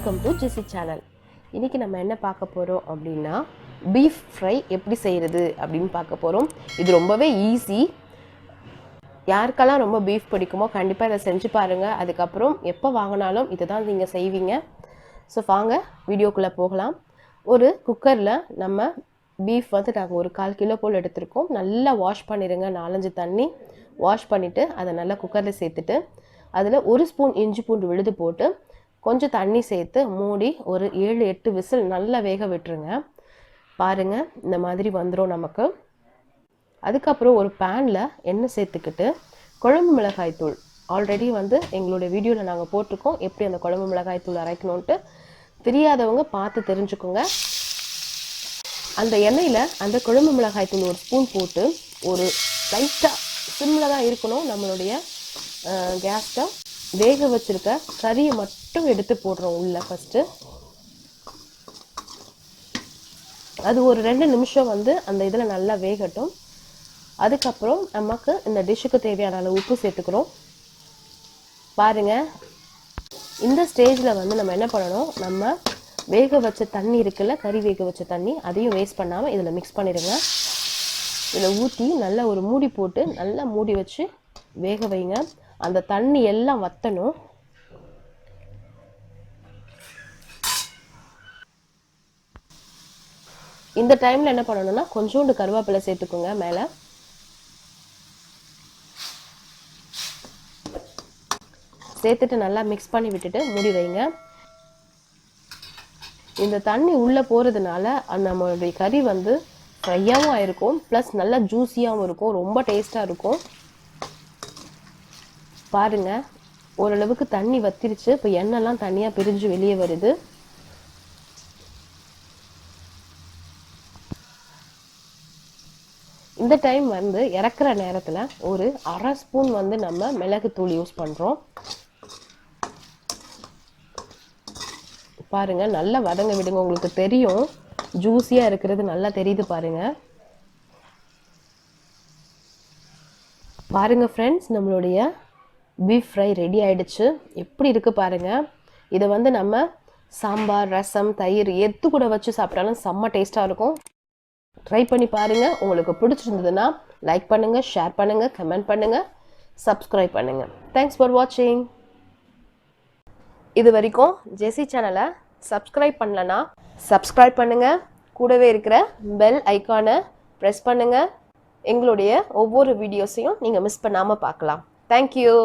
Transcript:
Welcome to Jesi channel. இன்றைக்கி நம்ம என்ன பார்க்க போகிறோம் அப்படின்னா பீஃப் ஃப்ரை எப்படி செய்கிறது அப்படின்னு பார்க்க போகிறோம். இது ரொம்பவே ஈஸி. யாருக்கெல்லாம் ரொம்ப பீஃப் பிடிக்குமோ கண்டிப்பாக இதை செஞ்சு பாருங்கள். அதுக்கப்புறம் எப்போ வாங்கினாலும் இதை தான் நீங்கள் செய்வீங்க. ஸோ வாங்க வீடியோக்குள்ளே போகலாம். ஒரு குக்கரில் நம்ம பீஃப் நாங்கள் ஒரு 1/4 கிலோ போல் எடுத்திருக்கோம். நல்லா வாஷ் பண்ணிடுங்க. 4-5 தண்ணி வாஷ் பண்ணிவிட்டு அதை நல்லா குக்கரில் சேர்த்துட்டு அதில் 1 ஸ்பூன் இஞ்சி பூண்டு விழுது போட்டு கொஞ்சம் தண்ணி சேர்த்து மூடி ஒரு 7-8 விசில் நல்லா வேக விட்டுருங்க. பாருங்கள், இந்த மாதிரி வந்துடும் நமக்கு. அதுக்கப்புறம் ஒரு பேனில் எண்ணெய் சேர்த்துக்கிட்டு குழம்பு மிளகாய் தூள் ஆல்ரெடி எங்களுடைய வீடியோவில் நாங்கள் போட்டிருக்கோம் எப்படி அந்த குழம்பு மிளகாய் தூள் அரைக்கணுன்ட்டு. தெரியாதவங்க பார்த்து தெரிஞ்சுக்கோங்க. அந்த எண்ணெயில் அந்த குழம்பு மிளகாய் தூள் 1 ஸ்பூன் போட்டு ஒரு லைட்டாக சிம்மில் தான் இருக்கணும். நம்மளுடைய கேஸ் ஸ்டவ் வேக வச்சுருக்க கறியை மட்டும் எடுத்து போடுறோம் உள்ள. ஃபஸ்ட்டு அது ஒரு 2 நிமிஷம் அந்த இதில் நல்லா வேகட்டும். அதுக்கப்புறம் நமக்கு இந்த டிஷ்ஷுக்கு தேவையான அளவு உப்பு சேர்த்துக்கிறோம். பாருங்கள், இந்த ஸ்டேஜில் நம்ம என்ன பண்ணணும், நம்ம வேக வச்ச தண்ணி இருக்குல்ல, கறி வேக வச்ச தண்ணி, அதையும் வேஸ்ட் பண்ணாமல் இதில் மிக்ஸ் பண்ணிடுங்க. இதில் ஊற்றி நல்லா ஒரு மூடி போட்டு நல்லா மூடி வச்சு வேக வைங்க. அந்த தண்ணி எல்லாம் வற்றணும். இந்த டைமில் என்ன பண்ணணும்னா கொஞ்சோண்டு கருவேப்பிலை சேர்த்துக்கோங்க மேலே. சேர்த்துட்டு நல்லா மிக்ஸ் பண்ணி விட்டுட்டு மூடி வைங்க. இந்த தண்ணி உள்ளே போகிறதுனால நம்மளுடைய கறி ஃப்ரையாகவும் ஆயிருக்கும், ப்ளஸ் நல்லா ஜூஸியாகவும் இருக்கும், ரொம்ப டேஸ்ட்டாக இருக்கும். பாருங்கள், ஓரளவுக்கு தண்ணி வத்திருச்சு. இப்போ எண்ணெய்லாம் தனியாக பிரிஞ்சு வெளியே வருது. இந்த டைம் இறக்குற நேரத்தில் ஒரு 1/2 ஸ்பூன் நம்ம மிளகுத்தூள் யூஸ் பண்ணுறோம். பாருங்கள், நல்லா வதங்க விடுங்க. உங்களுக்கு தெரியும், ஜூஸியாக இருக்கிறது நல்லா தெரியுது. பாருங்கள் ஃப்ரெண்ட்ஸ், நம்மளுடைய பீஃப் ஃப்ரை ரெடி ஆகிடுச்சு. எப்படி இருக்குது பாருங்கள். இதை நம்ம சாம்பார், ரசம், தயிர் எது கூட வச்சு சாப்பிட்டாலும் செம்ம டேஸ்ட்டாக இருக்கும். ட்ரை பண்ணி பாருங்கள். உங்களுக்கு பிடிச்சிருந்ததுன்னா லைக் பண்ணுங்கள், ஷேர் பண்ணுங்கள், கமெண்ட் பண்ணுங்கள், சப்ஸ்கிரைப் பண்ணுங்கள். தேங்க்ஸ் ஃபார் வாட்சிங். இது வரைக்கும் ஜெசி சேனலை சப்ஸ்கிரைப் பண்ணலன்னா சப்ஸ்கிரைப் பண்ணுங்கள். கூடவே இருக்கிற பெல் ஐக்கானை ப்ரெஸ் பண்ணுங்கள். எங்களுடைய ஒவ்வொரு வீடியோஸையும் நீங்கள் மிஸ் பண்ணாமல் பார்க்கலாம். தேங்க்யூ.